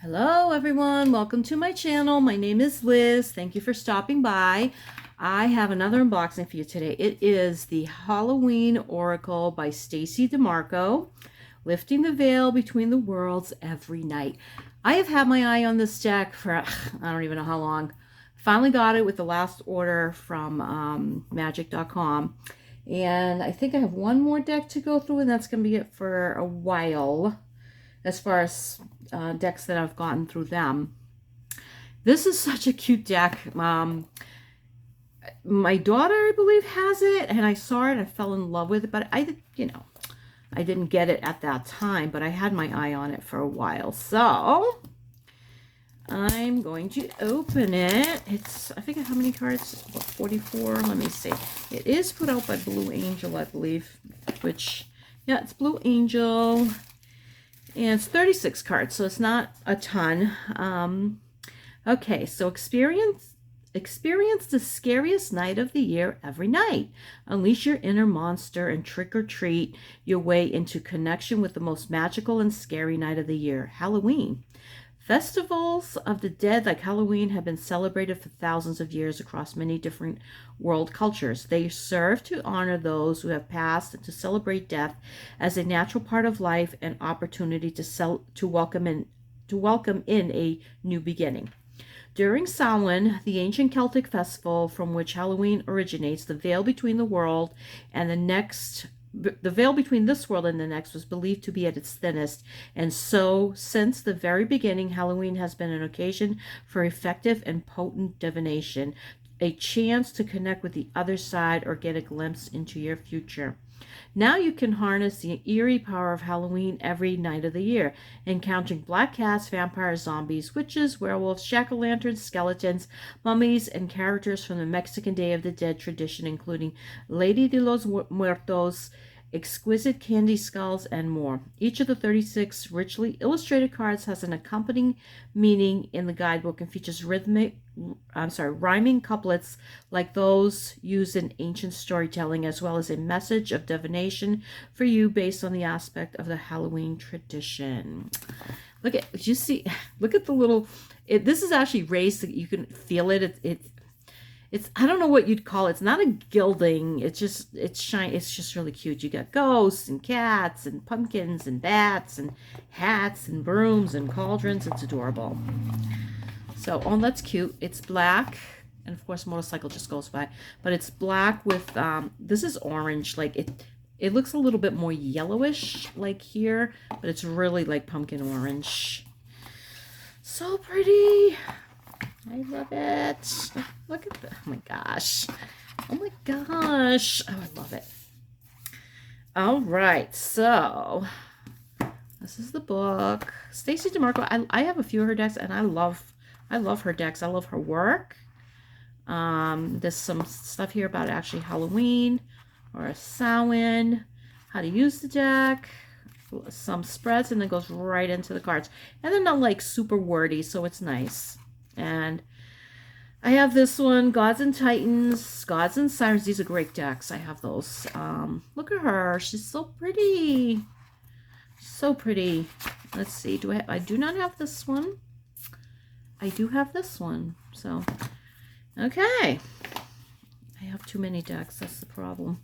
Hello everyone, welcome to my channel. My name is Liz. Thank you for stopping by. I have another unboxing for you today. It is the Halloween Oracle by Stacey DeMarco, lifting the veil between the worlds every night. I have had my eye on this deck for I don't even know how long. Finally got it with the last order from magic.com. And I think I have one more deck to go through, and that's going to be it for a while as far as decks that I've gotten through them. This is such a cute deck. My daughter, I believe, has it, and I saw it. I fell in love with it, but I didn't get it at that time, but I had my eye on it for a while. So I'm going to open it. It's, I think, how many cards? What, 44? Let me see. It is put out by Blue Angel, I believe, which, yeah, it's Blue Angel. And it's 36 cards, so it's not a ton. Okay, so experience the scariest night of the year every night. Unleash your inner monster and trick or treat your way into connection with the most magical and scary night of the year, Halloween. Festivals of the dead like Halloween have been celebrated for thousands of years across many different world cultures. They serve to honor those who have passed and to celebrate death as a natural part of life and opportunity to welcome in a new beginning. During Samhain, the ancient Celtic festival from which Halloween originates, the veil between this world and the next was believed to be at its thinnest, and so since the very beginning, Halloween has been an occasion for effective and potent divination, a chance to connect with the other side or get a glimpse into your future. Now you can harness the eerie power of Halloween every night of the year, encountering black cats, vampires, zombies, witches, werewolves, jack-o'-lanterns, skeletons, mummies, and characters from the Mexican Day of the Dead tradition, including Lady de los Muertos, exquisite candy skulls, and more. Each of the 36 richly illustrated cards has an accompanying meaning in the guidebook and features rhyming couplets like those used in ancient storytelling, as well as a message of divination for you based on the aspect of the Halloween tradition. Look at the little. This is actually raised so you can feel it. It's I don't know what you'd call it. It's not a gilding. It's just really cute. You got ghosts and cats and pumpkins and bats and hats and brooms and cauldrons. It's adorable. So, oh, that's cute. It's black, and of course, motorcycle just goes by. But it's black with this is orange. Like it looks a little bit more yellowish, like here, but it's really like pumpkin orange. So pretty. I love it. Look at that. Oh my gosh. Oh my gosh. Oh, I love it. All right. So this is the book. Stacey DeMarco. I have a few of her decks, and I love her decks. I love her work. There's some stuff here about actually Halloween or a Samhain, how to use the deck, some spreads, and then goes right into the cards. And they're not like super wordy, so it's nice. And I have this one, Gods and Titans, Gods and Sirens. These are great decks. I have those. Look at her. She's so pretty. So pretty. Let's see. I do not have this one. I do have this one. So, okay. I have too many decks. That's the problem.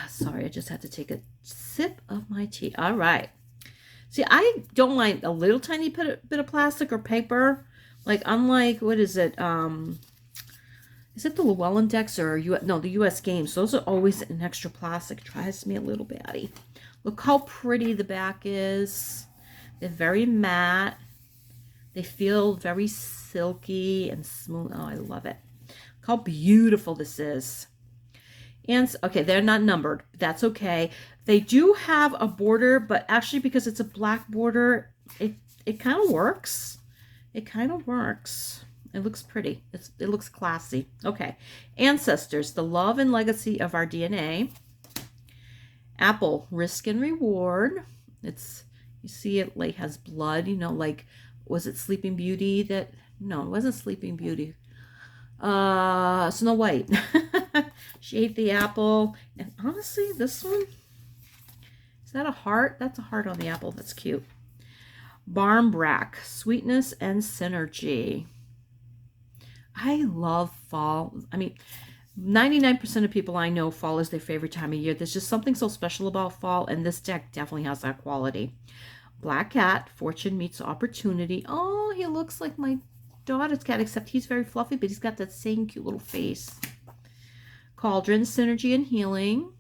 Sorry, I just had to take a sip of my tea. All right. See, I don't like a little tiny bit of plastic or paper. Like, unlike, what is it? Is it the Llewellyn decks or the U.S. Games? Those are always an extra plastic. It drives me a little batty. Look how pretty the back is. They're very matte. They feel very silky and smooth. Oh, I love it. Look how beautiful this is. And, okay, they're not numbered. That's okay. They do have a border, but actually because it's a black border, it kind of works. It kind of works. It looks pretty. It looks classy. Okay. Ancestors, the love and legacy of our DNA. Apple, risk and reward. You see it like has blood, like, was it Sleeping Beauty no, it wasn't Sleeping Beauty. Snow White. She ate the apple. And honestly, this one, it's that a heart? That's a heart on the apple. That's cute. Barmbrack, sweetness and synergy. I love fall. I mean, 99% of people I know, fall is their favorite time of year. There's just something so special about fall, and this deck definitely has that quality. Black cat, fortune meets opportunity. Oh, he looks like my daughter's cat, except he's very fluffy, but he's got that same cute little face. Cauldron, synergy and healing.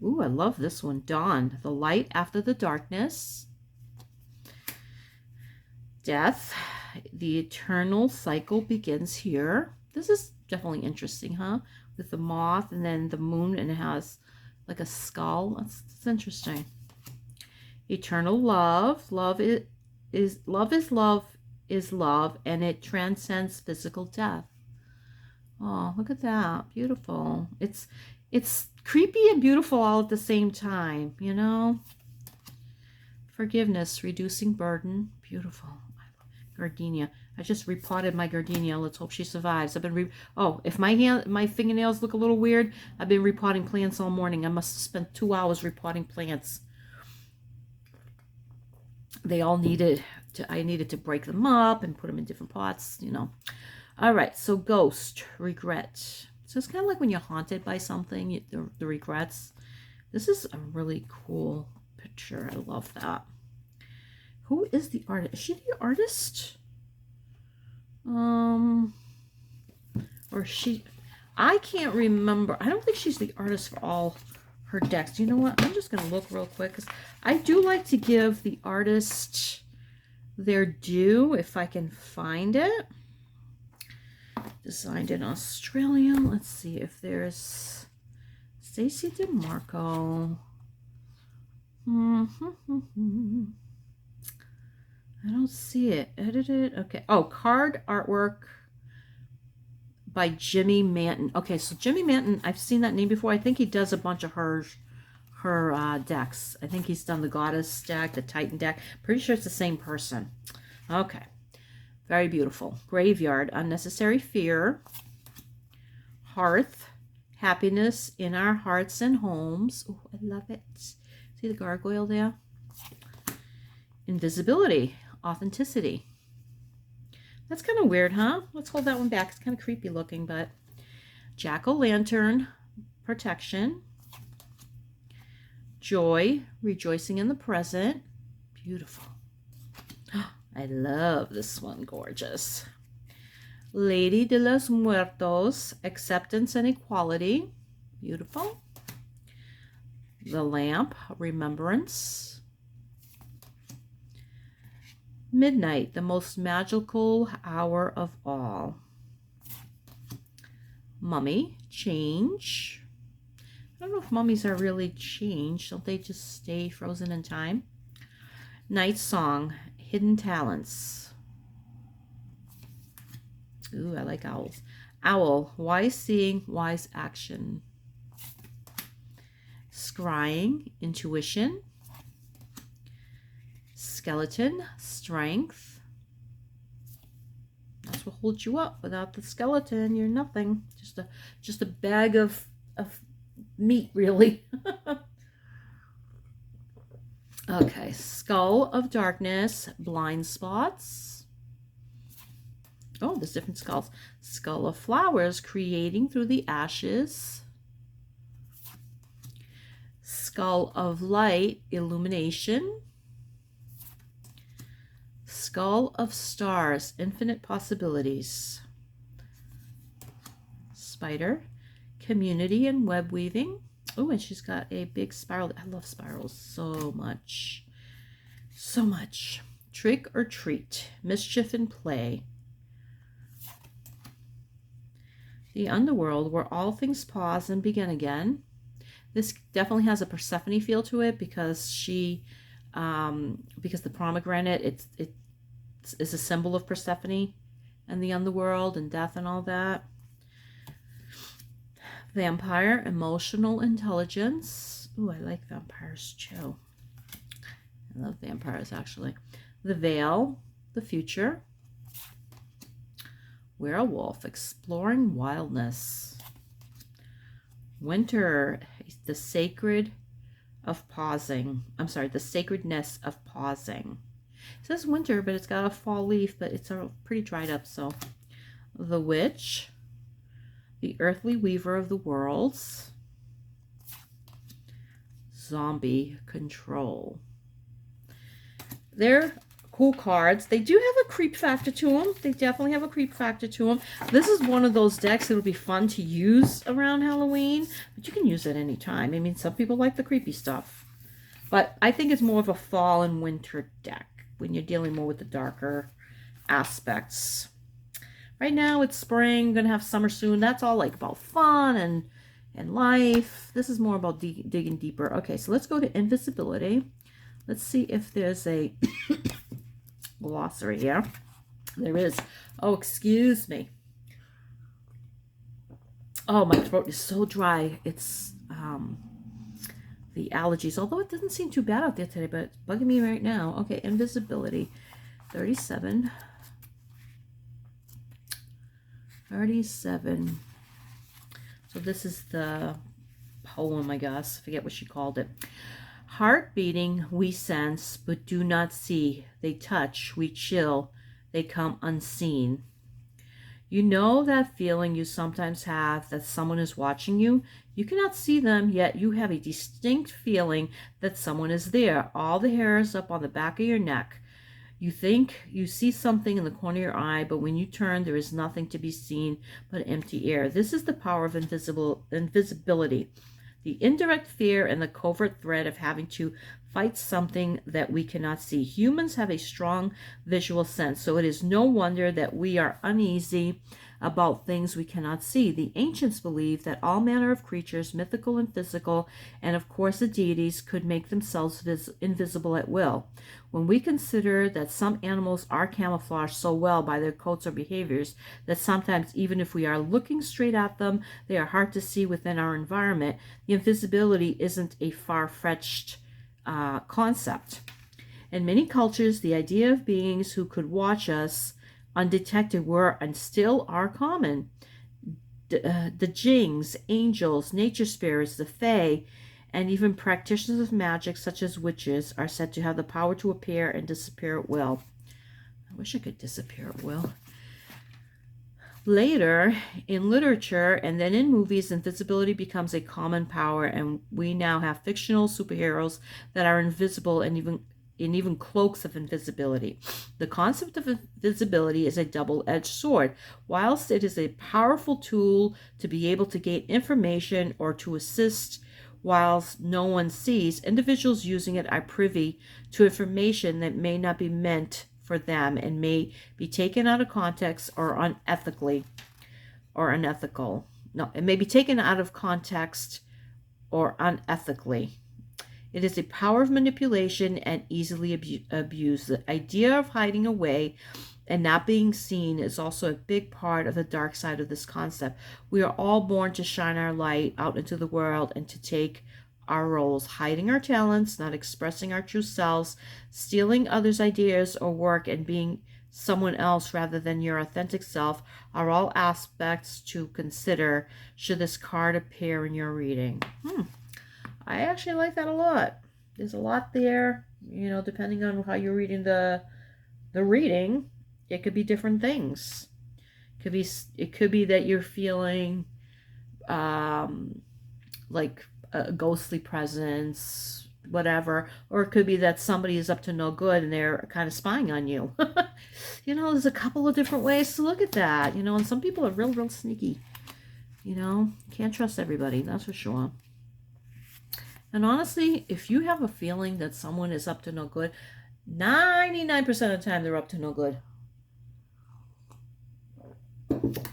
Ooh, I love this one. Dawn, the light after the darkness. Death, the eternal cycle begins here. This is definitely interesting, huh? With the moth and then the moon, and it has like a skull. That's interesting. Eternal love. Love is love, and it transcends physical death. Oh, look at that. Beautiful. It's creepy and beautiful all at the same time, you know? Forgiveness, reducing burden. Beautiful. Gardenia. I just repotted my gardenia. Let's hope she survives. I've been if my fingernails look a little weird, I've been repotting plants all morning. I must have spent 2 hours repotting plants. They all I needed to break them up and put them in different pots, you know. All right, so ghost, regret. So it's kind of like when you're haunted by something, the regrets. This is a really cool picture. I love that. Who is the artist? Is she the artist? Or she... I can't remember. I don't think she's the artist for all her decks. You know what? I'm just going to look real quick, because I do like to give the artist their due if I can find it. Designed in Australia. Let's see if there's Stacey DeMarco. I don't see it. Edited. Okay. Oh, card artwork by Jimmy Manton. Okay, so Jimmy Manton, I've seen that name before. I think he does a bunch of her decks. I think he's done the Goddess deck, the Titan deck. Pretty sure it's the same person. Okay. Very beautiful. Graveyard, unnecessary fear. Hearth, happiness in our hearts and homes. Oh, I love it. See the gargoyle there? Invisibility, authenticity. That's kind of weird, huh? Let's hold that one back. It's kind of creepy looking, but jack-o'-lantern, protection. Joy, rejoicing in the present. Beautiful. I love this one. Gorgeous. Lady de los Muertos, acceptance and equality. Beautiful. The lamp, remembrance. Midnight, the most magical hour of all. Mummy, change. I don't know if mummies are really changed. Don't they just stay frozen in time? Night song, hidden talents. Ooh, I like owls. Owl, wise seeing, wise action. Scrying, intuition. Skeleton, strength. That's what holds you up. Without the skeleton, you're nothing. Just a bag of meat, really. Okay, skull of darkness, blind spots. Oh, there's different skulls. Skull of flowers, creating through the ashes. Skull of light, illumination. Skull of stars, infinite possibilities. Spider, community and web weaving. Oh, and she's got a big spiral. I love spirals so much. So much. Trick or treat, mischief and play. The underworld, where all things pause and begin again. This definitely has a Persephone feel to it, because because the pomegranate, it's a symbol of Persephone and the underworld and death and all that. Vampire, emotional intelligence. Ooh, I like vampires too. I love vampires, actually. The veil, the future. Werewolf, exploring wildness. Winter, the sacred of pausing. I'm sorry, the sacredness of pausing. It says winter, but it's got a fall leaf, but it's pretty dried up. So the witch, the earthly weaver of the worlds, zombie control. They're cool cards. They do have a creep factor to them. They definitely have a creep factor to them. This is one of those decks that'll be fun to use around Halloween, but you can use it anytime. I mean, some people like the creepy stuff, but I think it's more of a fall and winter deck when you're dealing more with the darker aspects. Right now it's spring, gonna have summer soon. That's all like about fun and life. This is more about digging deeper. Okay, so let's go to invisibility. Let's see if there's a glossary here. There is. Oh, excuse me. Oh, my throat is so dry. It's the allergies, although it doesn't seem too bad out there today, but it's bugging me right now. Okay, invisibility. 37. 37. So this is the poem, I guess. I forget what she called it. Heart beating, we sense, but do not see. They touch, we chill. They come unseen. You know that feeling you sometimes have that someone is watching you? You cannot see them, yet you have a distinct feeling that someone is there. All the hairs up on the back of your neck. You think you see something in the corner of your eye, but when you turn, there is nothing to be seen but empty air. This is the power of invisibility. The indirect fear and the covert threat of having to fight something that we cannot see. Humans have a strong visual sense, so it is no wonder that we are uneasy about things we cannot see. The ancients believed that all manner of creatures, mythical and physical, and of course the deities, could make themselves invisible at will. When we consider that some animals are camouflaged so well by their coats or behaviors that sometimes even if we are looking straight at them, they are hard to see within our environment, the invisibility isn't a far-fetched concept. In many cultures, the idea of beings who could watch us undetected were and still are common. The jinns, angels, nature spirits, the fae, and even practitioners of magic such as witches are said to have the power to appear and disappear at will. I wish I could disappear at will. Later, in literature and then in movies, invisibility becomes a common power, and we now have fictional superheroes that are invisible and even cloaks of invisibility. The concept of invisibility is a double-edged sword. Whilst it is a powerful tool to be able to gain information or to assist whilst no one sees, individuals using it are privy to information that may not be meant for them and may be taken out of context or unethical. No, it may be taken out of context or unethically. It is a power of manipulation and easily abused. The idea of hiding away and not being seen is also a big part of the dark side of this concept. We are all born to shine our light out into the world and to take our roles. Hiding our talents, not expressing our true selves, stealing others' ideas or work, and being someone else rather than your authentic self are all aspects to consider should this card appear in your reading. I actually like that a lot. There's a lot there, depending on how you're reading the reading. It could be different things. It could be that you're feeling like a ghostly presence, whatever, or it could be that somebody is up to no good and they're kind of spying on you. There's a couple of different ways to look at that, and some people are real sneaky. Can't trust everybody, that's for sure. And honestly, if you have a feeling that someone is up to no good, 99% of the time they're up to no good.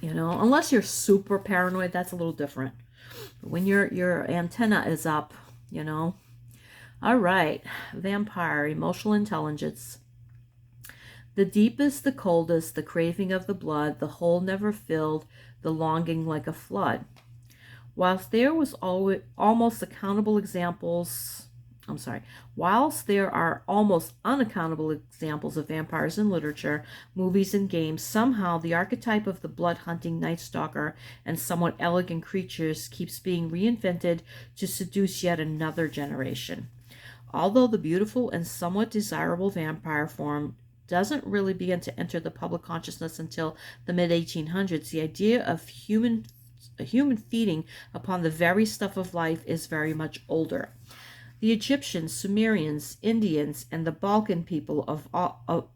Unless you're super paranoid, that's a little different. But when your antenna is up, All right, vampire, emotional intelligence. The deepest, the coldest, the craving of the blood, the hole never filled, the longing like a flood. Whilst there was always almost accountable examples I'm sorry. Whilst there are almost unaccountable examples of vampires in literature, movies, and games, somehow the archetype of the blood-hunting night stalker and somewhat elegant creatures keeps being reinvented to seduce yet another generation. Although the beautiful and somewhat desirable vampire form doesn't really begin to enter the public consciousness until the mid-1800s, the idea of a human feeding upon the very stuff of life is very much older. The Egyptians, Sumerians, Indians, and the Balkan people all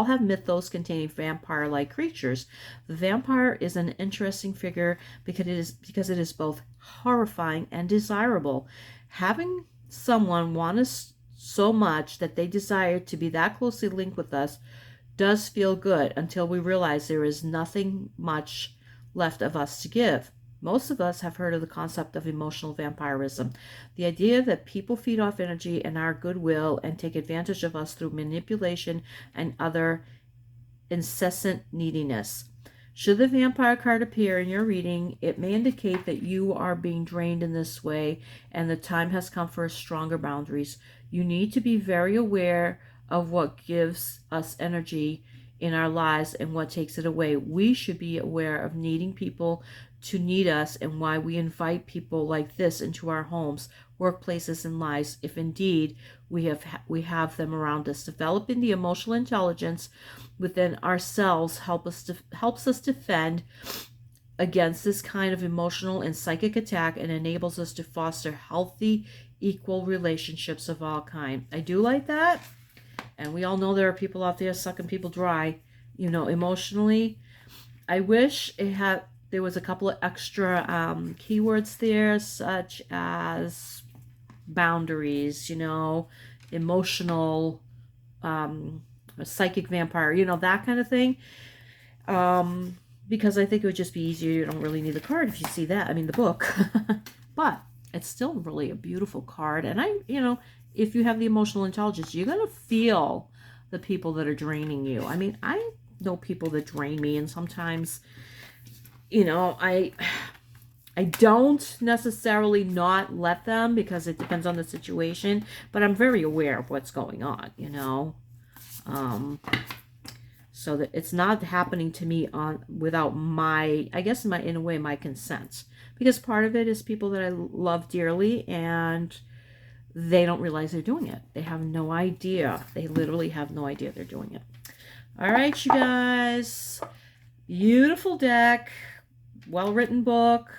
have mythos containing vampire-like creatures. The vampire is an interesting figure because it is both horrifying and desirable. Having someone want us so much that they desire to be that closely linked with us does feel good until we realize there is nothing much left of us to give. Most of us have heard of the concept of emotional vampirism, the idea that people feed off energy and our goodwill and take advantage of us through manipulation and other incessant neediness. Should the vampire card appear in your reading, it may indicate that you are being drained in this way and the time has come for stronger boundaries. You need to be very aware of what gives us energy in our lives and what takes it away. We should be aware of needing people to need us and why we invite people like this into our homes, workplaces, and lives if indeed we have them around us. Developing the emotional intelligence within ourselves helps us defend against this kind of emotional and psychic attack and enables us to foster healthy, equal relationships of all kind. I do like that. And we all know there are people out there sucking people dry, emotionally. I wish there was a couple of extra keywords there, such as boundaries, emotional, psychic vampire, that kind of thing. Because I think it would just be easier. You don't really need the card if you see that. I mean, the book. But it's still really a beautiful card. And if you have the emotional intelligence, you're going to feel the people that are draining you. I mean, I know people that drain me, and sometimes, I don't necessarily not let them because it depends on the situation, but I'm very aware of what's going on, so that it's not happening to me without my, I guess, in a way, my consent, because part of it is people that I love dearly, and they don't realize they're doing it. They have no idea. They literally have no idea they're doing it. All right, you guys. Beautiful deck. Well-written book.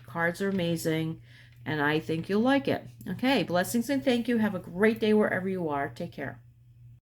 Cards are amazing. And I think you'll like it. Okay, blessings and thank you. Have a great day wherever you are. Take care.